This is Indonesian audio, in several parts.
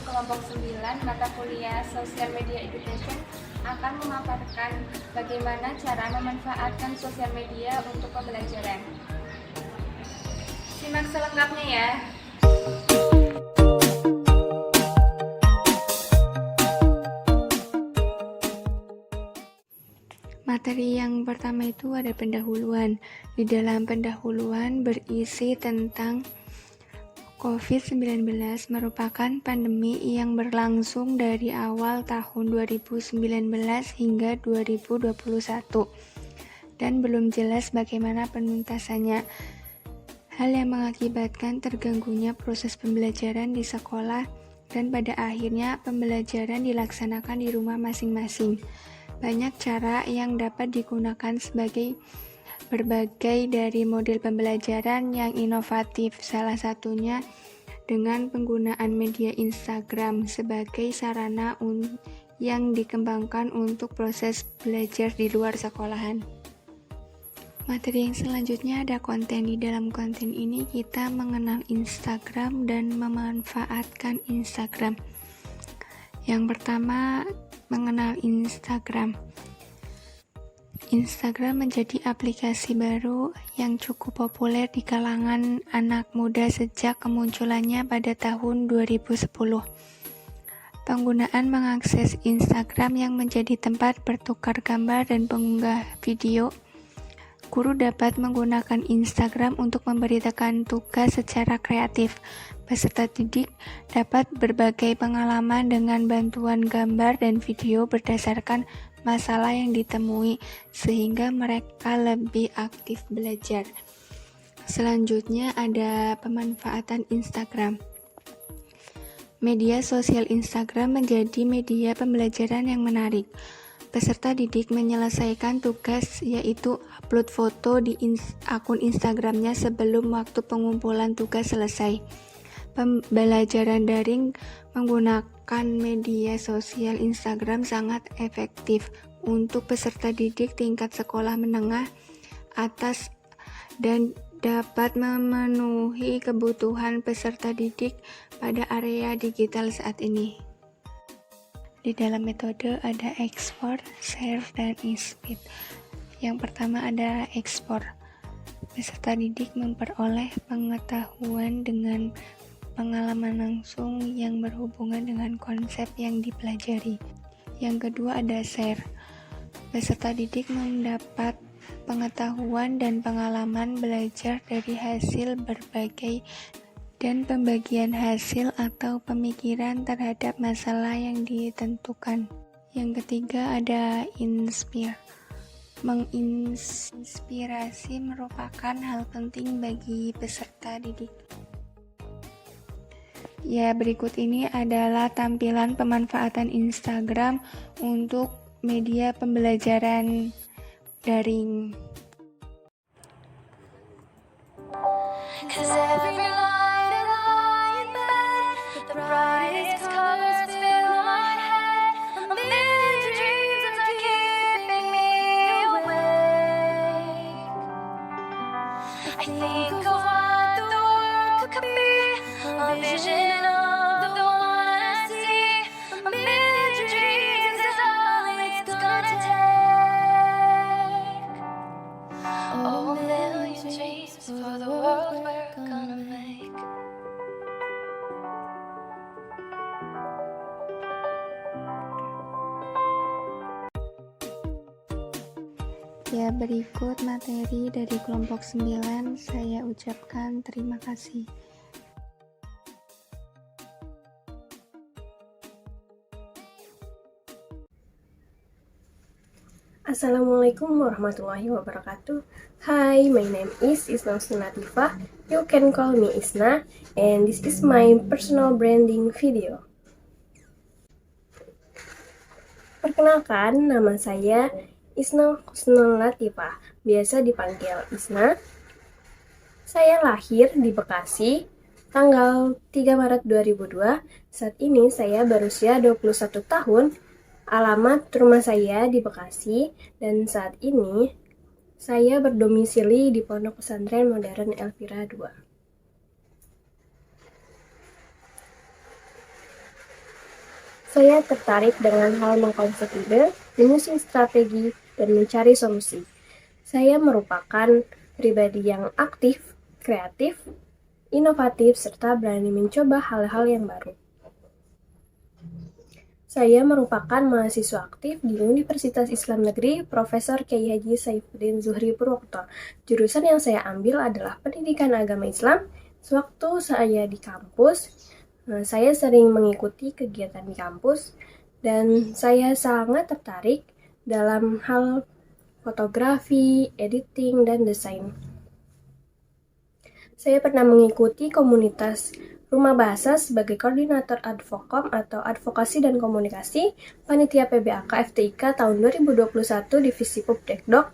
untuk kelompok 9 mata kuliah Social Media Education akan memaparkan bagaimana cara memanfaatkan sosial media untuk pembelajaran. Simak selengkapnya ya. Materi yang pertama itu ada pendahuluan. Di dalam pendahuluan berisi tentang COVID-19 merupakan pandemi yang berlangsung dari awal tahun 2019 hingga 2021 dan belum jelas bagaimana penuntasannya. Hal yang mengakibatkan terganggunya proses pembelajaran di sekolah dan pada akhirnya pembelajaran dilaksanakan di rumah masing-masing. Banyak cara yang dapat digunakan sebagai berbagai dari model pembelajaran yang inovatif, salah satunya dengan penggunaan media Instagram sebagai sarana yang dikembangkan untuk proses belajar di luar sekolahan. Materi yang selanjutnya ada konten. Di dalam konten ini kita mengenal Instagram dan memanfaatkan Instagram. Yang pertama, mengenal Instagram. Instagram menjadi aplikasi baru yang cukup populer di kalangan anak muda sejak kemunculannya pada tahun 2010. Penggunaan mengakses Instagram yang menjadi tempat bertukar gambar dan pengunggah video. Guru dapat menggunakan Instagram untuk memberitakan tugas secara kreatif. Peserta didik dapat berbagai pengalaman dengan bantuan gambar dan video berdasarkan masalah yang ditemui, sehingga mereka lebih aktif belajar. Selanjutnya ada pemanfaatan Instagram. Media sosial Instagram menjadi media pembelajaran yang menarik. Peserta didik menyelesaikan tugas yaitu upload foto di akun Instagramnya sebelum waktu pengumpulan tugas selesai. Pembelajaran daring menggunakan media sosial Instagram sangat efektif untuk peserta didik tingkat sekolah menengah atas dan dapat memenuhi kebutuhan peserta didik pada area digital saat ini. Di dalam metode ada ekspor, share, dan speed. Yang pertama ada ekspor. Peserta didik memperoleh pengetahuan dengan pengalaman langsung yang berhubungan dengan konsep yang dipelajari. Yang kedua ada share. Peserta didik mendapat pengetahuan dan pengalaman belajar dari hasil berbagai dan pembagian hasil atau pemikiran terhadap masalah yang ditentukan. Yang ketiga ada inspire. Menginspirasi merupakan hal penting bagi peserta didik. Ya, berikut ini adalah tampilan pemanfaatan Instagram untuk media pembelajaran daring. I think of what the world could be, a vision of the one I see. A million dreams is all it's gonna take. Oh, a million dreams for the world we're gonna make. Ya, berikut materi dari kelompok 9. Saya ucapkan terima kasih. Assalamualaikum warahmatullahi wabarakatuh. Hi, my name is Isna Latifah. You can call me Isna, and this is my personal branding video. Perkenalkan, nama saya Isna Latifah, biasa dipanggil Isna. Saya lahir di Bekasi, tanggal 3 Maret 2002. Saat ini saya berusia 21 tahun. Alamat rumah saya di Bekasi, dan saat ini saya berdomisili di Pondok Pesantren Modern Elvira II. Saya tertarik dengan hal mengkonsep ide, menyusun strategi, dan mencari solusi. Saya merupakan pribadi yang aktif, kreatif, inovatif, serta berani mencoba hal-hal yang baru. Saya merupakan mahasiswa aktif di Universitas Islam Negeri Profesor Kyai Haji Saifuddin Zuhri Purwokto. Jurusan yang saya ambil adalah Pendidikan Agama Islam. Sewaktu saya di kampus, saya sering mengikuti kegiatan di kampus dan saya sangat tertarik dalam hal fotografi, editing, dan desain. Saya pernah mengikuti komunitas Rumah Bahasa sebagai koordinator Advokom atau Advokasi dan Komunikasi Panitia PBAK FTIK tahun 2021 Divisi Pubdekdok,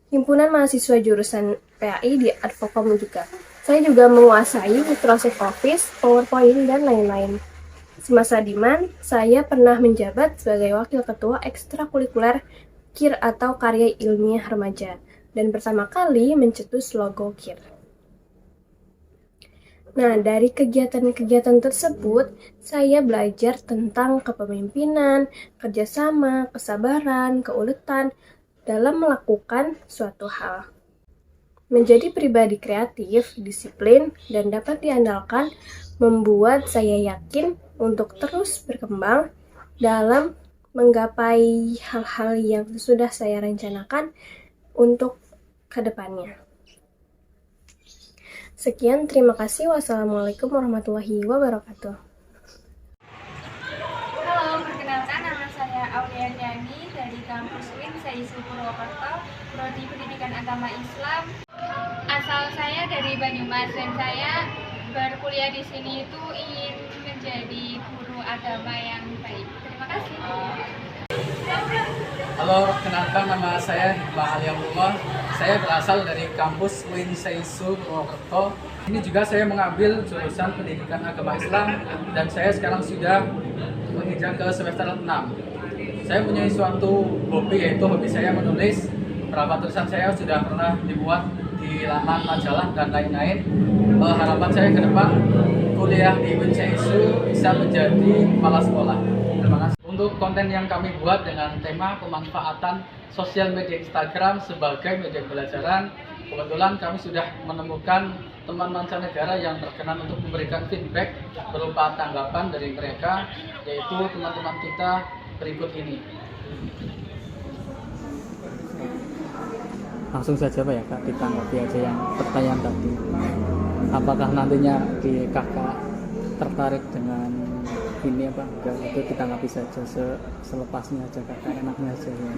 Himpunan Mahasiswa Jurusan PAI di Advokom juga. Saya juga menguasai Microsoft Office, PowerPoint, dan lain-lain. Semasa Diman, saya pernah menjabat sebagai Wakil Ketua Ekstrakurikuler KIR atau Karya Ilmiah Remaja, dan pertama kali mencetus logo KIR. Nah, dari kegiatan-kegiatan tersebut, saya belajar tentang kepemimpinan, kerjasama, kesabaran, keuletan dalam melakukan suatu hal. Menjadi pribadi kreatif, disiplin, dan dapat diandalkan membuat saya yakin untuk terus berkembang dalam menggapai hal-hal yang sudah saya rencanakan untuk kedepannya. Sekian, terima kasih. Wassalamualaikum warahmatullahi wabarakatuh. Halo, perkenalkan nama saya Aulia Yani dari kampus UIN Saisu Purwokerto, Prodi Pendidikan Agama Islam. Asal saya dari Banyumas dan saya berkuliah di sini itu ingin menjadi guru agama yang baik. Terima kasih. Halo, kenalkan nama saya Iqbal Aliamullah. Saya berasal dari kampus UIN Saisu Purwokerto. Ini juga saya mengambil jurusan Pendidikan Agama Islam dan saya sekarang sudah menginjak ke semester 6. Saya punya suatu hobi, yaitu hobi saya menulis. Beberapa tulisan saya sudah pernah dibuat di laman majalah dan lain-lain. Harapan saya ke depan kuliah di UIN Saisu bisa menjadi kepala sekolah. Terima kasih. Untuk konten yang kami buat dengan tema pemanfaatan sosial media Instagram sebagai media pembelajaran, kebetulan kami sudah menemukan teman mancanegara yang berkenan untuk memberikan feedback berupa tanggapan dari mereka, yaitu teman-teman kita berikut ini. Langsung saja Pak ya Kak, ditanggapi aja yang pertanyaan tadi. Apakah nantinya di kakak tertarik dengan ini apa enggak, itu ditanggapi saja selepasnya aja kakak, enaknya aja ya.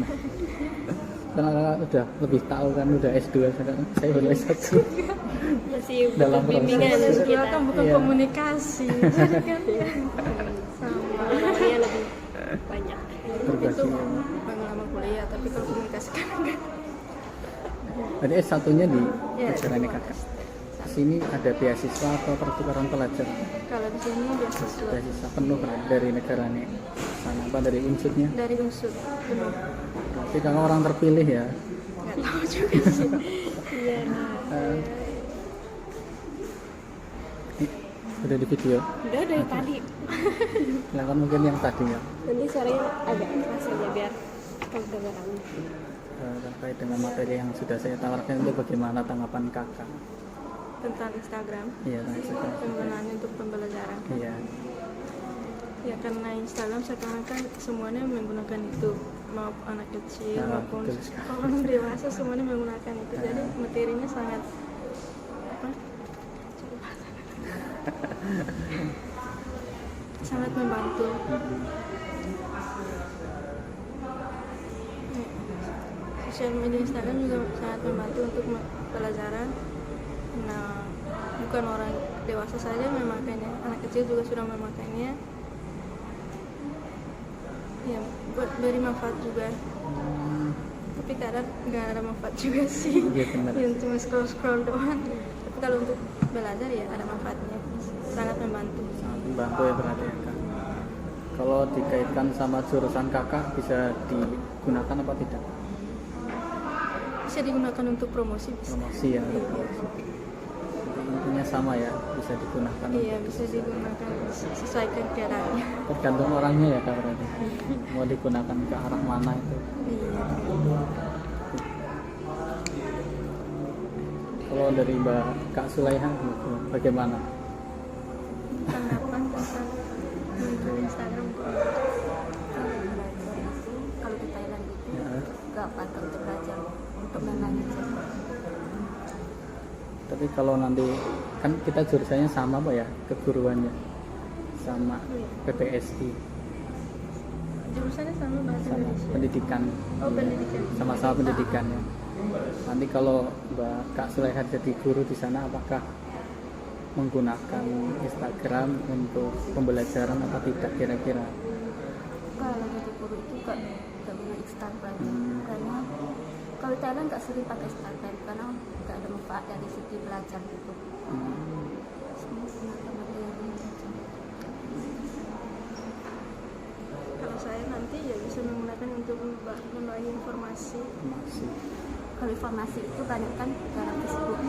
Karena kakak udah lebih tahu kan, udah S2 sekarang, saya baru S1 Masih dalam bimbingan proses kita kan bukan iya. komunikasi jadi kan ya sama pengalamannya lebih banyak. berbagi. pengalaman kuliah, tapi kalau komunikasi kan enggak. Jadi S1-nya di Ya, Kejaran kakak. Sini ada beasiswa atau pertukaran pelajar? kalau di sini beasiswa Beasiswa penuh kan dari negaranya sana, apa dari unsutnya? dari unsur penuh. Berarti kakak orang terpilih ya? Nggak tahu juga sih. Iya, Eh, udah di video? udah dari tadi. Silakan mungkin yang tadi ya. Nanti suaranya agak keras aja biar kedengaran. Terkait dengan materi yang sudah saya tawarkan itu bagaimana tanggapan kakak? Tentang Instagram, Iya, Instagram. penggunaannya untuk pembelajaran. Iya. Ya karena Instagram sekarang kan semuanya menggunakan itu, mau anak kecil Ah, maupun betul sekali. orang dewasa semuanya menggunakan itu. Jadi materinya sangat apa? sangat membantu. Sosial media Instagram juga sangat membantu untuk pelajaran. Nah, bukan orang dewasa saja memakainya, anak kecil juga sudah memakainya. Ya, buat beri manfaat juga. Tapi kadang nggak ada manfaat juga sih. Iya, benar. Yang cuma scroll doang. Tapi kalau untuk belajar ya ada manfaatnya. Sangat membantu. Sangat membantu ya berarti ya kak. Kalau dikaitkan sama jurusan kakak bisa digunakan apa tidak? Bisa digunakan untuk promosi bisa. Promosi ya. Iya. Jadi artinya sama ya, bisa digunakan. Iya, bisa digunakan sesuai keadaannya. Tergantung orangnya ya Kak berarti. Mau digunakan ke arah mana itu. Iya. Kalau dari Mbak Kak Sulaiha bagaimana? Tanggapan tentang muncul Instagram untuk Kalau di Thailand itu Ya. gak patut untuk belajar untuk menangani saja. Tapi kalau nanti kan kita jurusannya sama Pak ya, keguruannya sama PPSI, jurusannya sama bahasa sama Indonesia. pendidikan. Oh, pendidikan. Sama-sama pendidikan ya. Nanti kalau Mbak Kak Sulaiha jadi guru di sana, apakah menggunakan Instagram untuk pembelajaran atau tidak kira-kira? Kalau jadi guru itu gak guna Instagram karena kalau Thailand gak sering pakai Instagram karena gak ada manfaat dari segi belajar gitu. Semua gunakan materi aja. Kalau saya nanti ya bisa menggunakan untuk membagi informasi. Masih. Kalau informasi itu banyak kan dalam Facebook. Oh,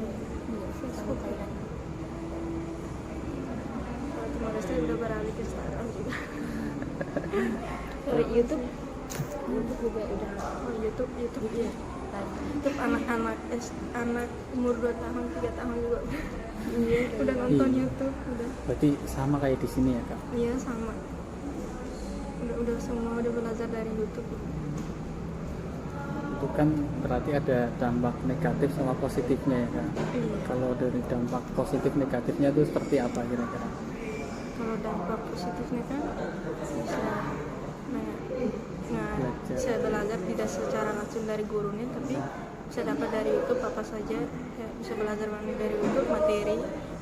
iya. Iya, Facebook Thailand. Kalau Timor Leste udah beralih ke Instagram juga. Kalau YouTube juga udah oh YouTube ya. YouTube anak umur 2 tahun 3 tahun juga udah nonton Iya. YouTube udah. Berarti sama kayak di sini ya Kak? Iya sama. Udah semua udah belajar dari YouTube. Itu kan berarti ada dampak negatif sama positifnya ya Kak? Iya. Kalau dari dampak positif negatifnya itu seperti apa kira-kira? Kalau dampak positifnya kan bisa belajar tidak secara langsung dari gurunya, tapi bisa dapat dari YouTube apa saja ya, bisa belajar banyak dari YouTube materi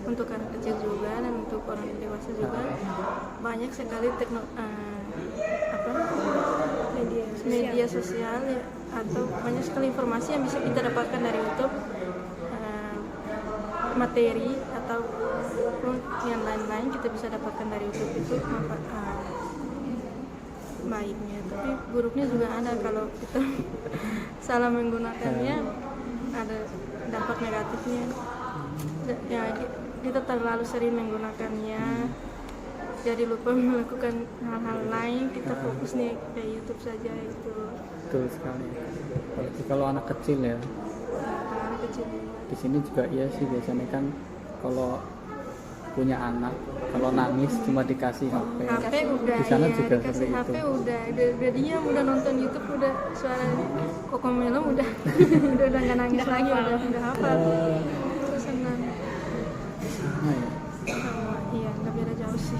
untuk anak kecil juga dan untuk orang dewasa juga. Banyak sekali media sosial ya, atau banyak sekali informasi yang bisa kita dapatkan dari YouTube, materi atau yang lain-lain kita bisa dapatkan dari YouTube. Itu baiknya, tapi buruknya juga ada kalau kita salah menggunakannya, ada dampak negatifnya ya, kita terlalu sering menggunakannya jadi lupa melakukan hal-hal lain, kita fokus nih ke YouTube saja itu. Betul sekali. Apalagi kalau anak kecil ya. Kalau anak kecil Di sini juga iya sih, biasanya kan kalau punya anak, kalau nangis cuma dikasih HP. udah Di sana ya, juga dikasih seperti HP itu. udah diam, udah nonton YouTube, udah suara Kokomelo udah udah nggak nangis lagi, udah hafal. Terus senang Sama ya. sama, iya nggak beda jauh sih.